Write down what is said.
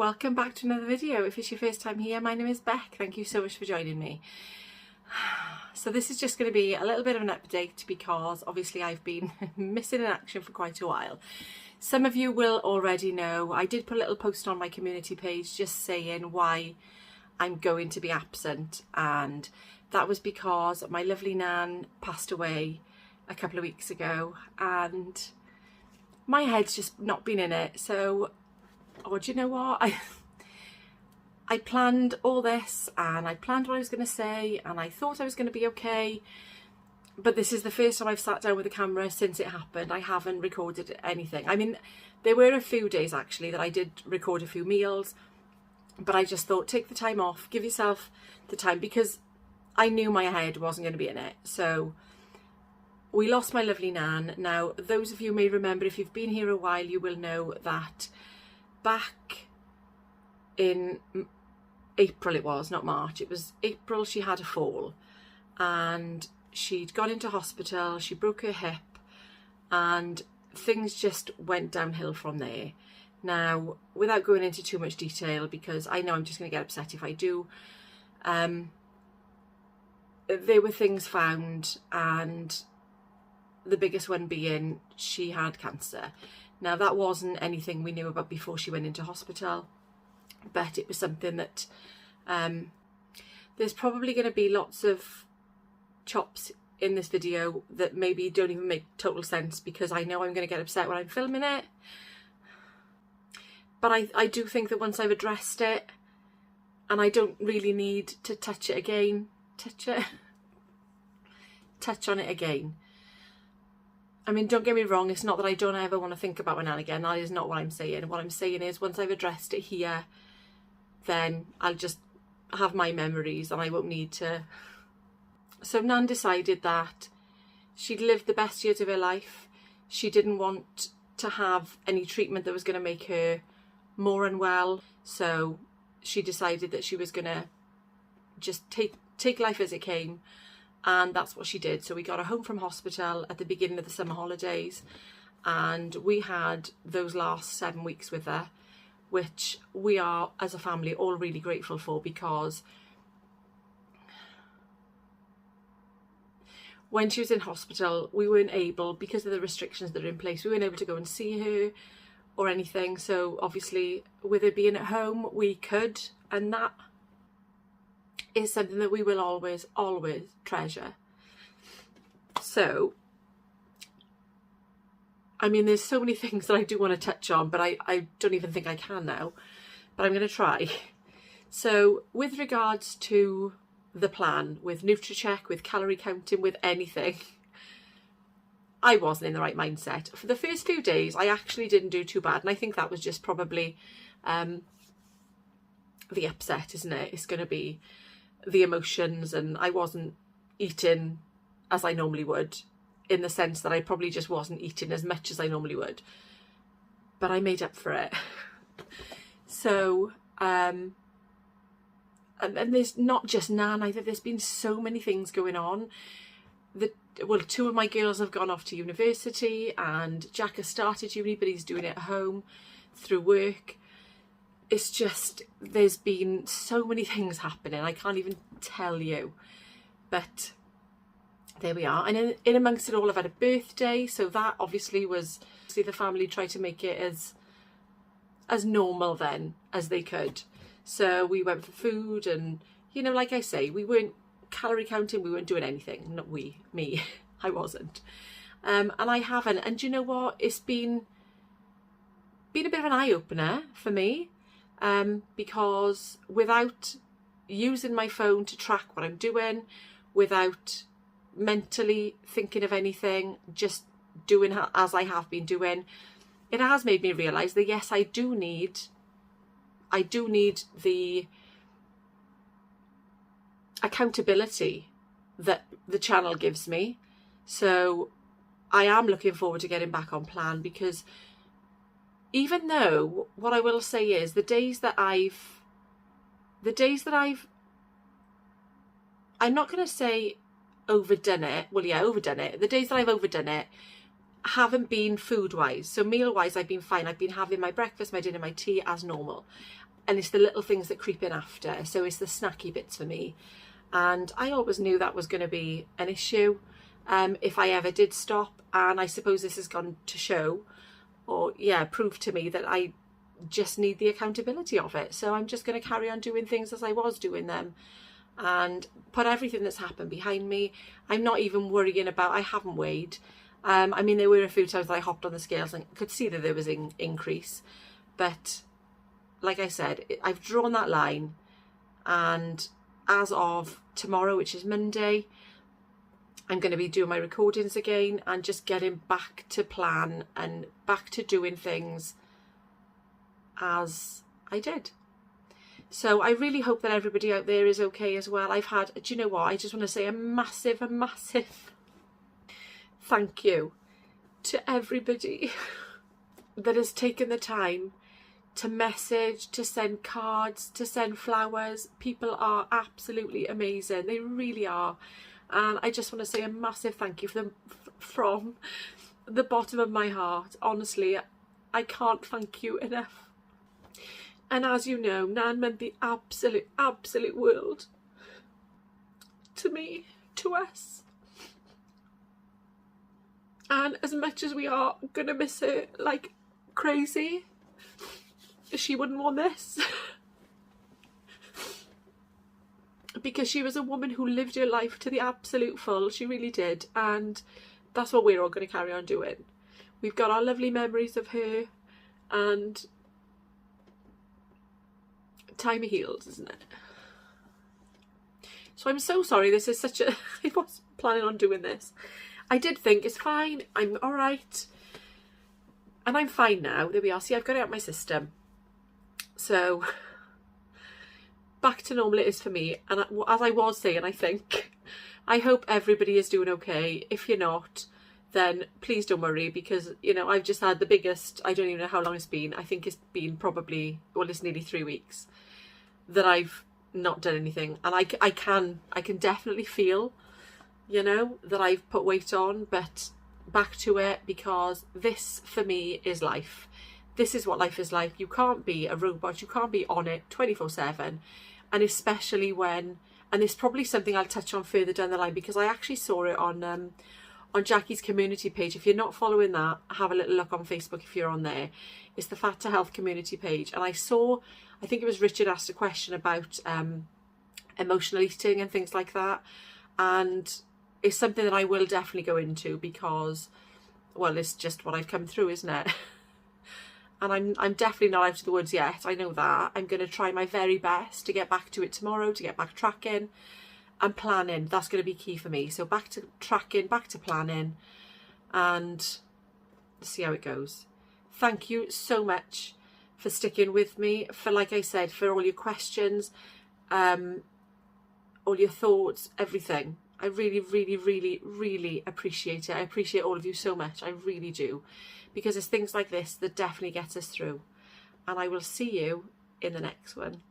Welcome back to another video. If it's your first time here, my name is Beck. Thank you so much for joining me. So this is just going to be a little bit of an update because obviously I've been missing in action for quite a while. Some of you will already know I did put a little post on my community page just saying why I'm going to be absent, and that was because my lovely nan passed away a couple of weeks ago and my head's just not been in it. So, do you know what? I planned all this and I planned what I was going to say and I thought I was going to be okay. But this is the first time I've sat down with a camera since it happened. I haven't recorded anything. I mean, there were a few days actually that I did record a few meals, but I just thought take the time off, give yourself the time, because I knew my head wasn't going to be in it. So we lost my lovely nan. Now, those of you may remember, if you've been here a while, you will know that back in April, it was, not March, it was April, she had a fall and she'd gone into hospital, she broke her hip and things just went downhill from there. Now, without going into too much detail, because I know I'm just going to get upset if I do, there were things found, and the biggest one being she had cancer. Now, that wasn't anything we knew about before she went into hospital, but it was something that there's probably going to be lots of chops in this video that maybe don't even make total sense, because I know I'm going to get upset when I'm filming it. But I do think that once I've addressed it, and I don't really need to touch on it again. I mean, don't get me wrong, it's not that I don't ever want to think about my nan again. That is not what I'm saying. What I'm saying is once I've addressed it here, then I'll just have my memories and I won't need to. So Nan decided that she'd lived the best years of her life. She didn't want to have any treatment that was going to make her more unwell. So she decided that she was going to just take life as it came. And that's what she did. So we got her home from hospital at the beginning of the summer holidays, and we had those last 7 weeks with her, which we are, as a family, all really grateful for, because when she was in hospital, we weren't able, because of the restrictions that are in place, we weren't able to go and see her or anything. So obviously, with her being at home, we could, and that is something that we will always treasure. So, I mean, there's so many things that I do want to touch on, but I don't even think I can now, but I'm going to try. So, with regards to the plan, with NutriCheck, with calorie counting, with anything, I wasn't in the right mindset. For the first few days, I actually didn't do too bad, and I think that was just probably the upset, isn't it? It's going to be the emotions, and I wasn't eating as I normally would, in the sense that I probably just wasn't eating as much as I normally would, but I made up for it. So and there's not just Nan either, there's been so many things going on. Well, two of my girls have gone off to university, and Jack has started uni, but he's doing it at home through work. It's just, there's been so many things happening, I can't even tell you. But there we are. And in amongst it all, I've had a birthday, so that obviously was, the family tried to make it as normal then as they could. So we went for food, and, you know, like I say, we weren't calorie counting, we weren't doing anything. Not we, me, I wasn't. And I haven't. And do you know what? It's been a bit of an eye-opener for me. Because without using my phone to track what I'm doing, without mentally thinking of anything, just doing as I have been doing, it has made me realise that yes, I do need the accountability that the channel gives me. So I am looking forward to getting back on plan, because even though, what I will say is, the days that I've, I'm not going to say overdone it. Well, yeah, overdone it. The days that I've overdone it, haven't been food wise. So meal wise, I've been fine. I've been having my breakfast, my dinner, my tea as normal. And it's the little things that creep in after. So it's the snacky bits for me. And I always knew that was going to be an issue if I ever did stop. And I suppose this has gone to show, or prove to me that I just need the accountability of it. So I'm just going to carry on doing things as I was doing them and put everything that's happened behind me. I'm not even worrying about, I haven't weighed. I mean, there were a few times that I hopped on the scales and could see that there was an increase. But like I said, I've drawn that line. And as of tomorrow, which is Monday, I'm going to be doing my recordings again and just getting back to plan and back to doing things as I did. So I really hope that everybody out there is okay as well. I've had, do you know what? I just want to say a massive thank you to everybody that has taken the time to message, to send cards, to send flowers. People are absolutely amazing. They really are. And I just want to say a massive thank you for them from the bottom of my heart. Honestly, I can't thank you enough. And as you know, Nan meant the absolute world to me, to us. And as much as we are going to miss her like crazy, she wouldn't want this. Because she was a woman who lived her life to the absolute full. She really did. And that's what we're all going to carry on doing. We've got our lovely memories of her, and time heals, isn't it? So I'm so sorry. This is such a... I wasn't planning on doing this. I did think it's fine. I'm all right. And I'm fine now. There we are. See, I've got it out of my system. So back to normal it is for me. And as I was saying, I hope everybody is doing okay. If you're not, then please don't worry, because, you know, I've just had the biggest, I don't even know how long it's been. I think it's been probably, well, it's nearly 3 weeks that I've not done anything. And I can definitely feel, you know, that I've put weight on, but back to it, because this for me is life. This is what life is like. You can't be a robot. You can't be on it 24/7. And especially when, and it's probably something I'll touch on further down the line, because I actually saw it on Jackie's community page. If you're not following that, have a little look on Facebook if you're on there. It's the Fat to Health community page. And I saw, I think it was Richard asked a question about emotional eating and things like that. And it's something that I will definitely go into, because, well, it's just what I've come through, isn't it? And I'm definitely not out of the woods yet. I know that. I'm going to try my very best to get back to it tomorrow, to get back tracking and planning. That's going to be key for me. So back to tracking, back to planning, and see how it goes. Thank you so much for sticking with me, for, like I said, for all your questions, all your thoughts, everything. I really appreciate it. I appreciate all of you so much. I really do. Because it's things like this that definitely gets us through. And I will see you in the next one.